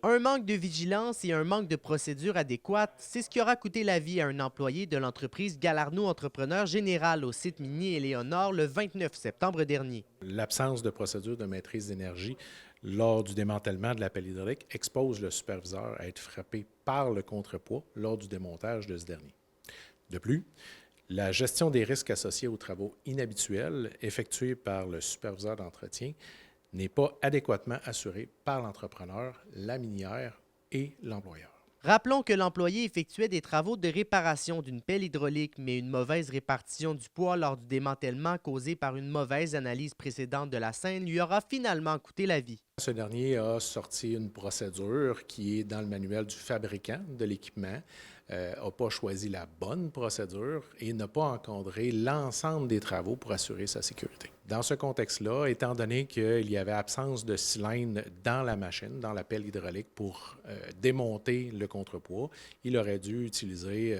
Un manque de vigilance et un manque de procédures adéquates, c'est ce qui aura coûté la vie à un employé de l'entreprise Galarno Entrepreneur Général au site minier Éléonore le 29 septembre dernier. L'absence de procédure de maîtrise d'énergie lors du démantèlement de la pelle hydraulique expose le superviseur à être frappé par le contrepoids lors du démontage de ce dernier. De plus, la gestion des risques associés aux travaux inhabituels effectués par le superviseur d'entretien n'est pas adéquatement assurée par l'entrepreneur, la minière et l'employeur. Rappelons que l'employé effectuait des travaux de réparation d'une pelle hydraulique, mais une mauvaise répartition du poids lors du démantèlement causé par une mauvaise analyse précédente de la scène lui aura finalement coûté la vie. Ce dernier a sorti une procédure qui est dans le manuel du fabricant de l'équipement, n'a pas choisi la bonne procédure et n'a pas encadré l'ensemble des travaux pour assurer sa sécurité. Dans ce contexte-là, étant donné qu'il y avait absence de cylindre dans la machine, dans la pelle hydraulique pour démonter le contrepoids, il aurait dû utiliser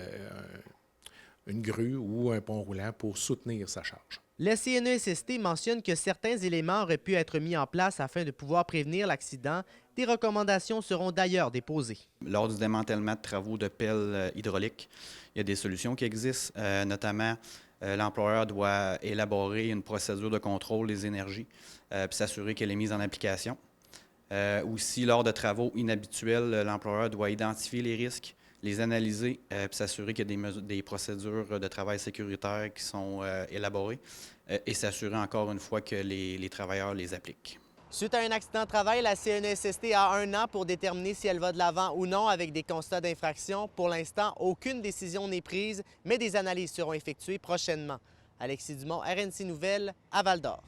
une grue ou un pont roulant pour soutenir sa charge. Le CNESST mentionne que certains éléments auraient pu être mis en place afin de pouvoir prévenir l'accident. Des recommandations seront d'ailleurs déposées. Lors du démantèlement de travaux de pelle hydraulique, il y a des solutions qui existent, notamment l'employeur doit élaborer une procédure de contrôle des énergies puis s'assurer qu'elle est mise en application. Aussi, lors de travaux inhabituels, l'employeur doit identifier les risques, les analyser puis s'assurer qu'il y a des procédures de travail sécuritaires qui sont élaborées et s'assurer encore une fois que les travailleurs les appliquent. Suite à un accident de travail, la CNESST a 1 an pour déterminer si elle va de l'avant ou non avec des constats d'infraction. Pour l'instant, aucune décision n'est prise, mais des analyses seront effectuées prochainement. Alexis Dumont, RNC Nouvelles, à Val-d'Or.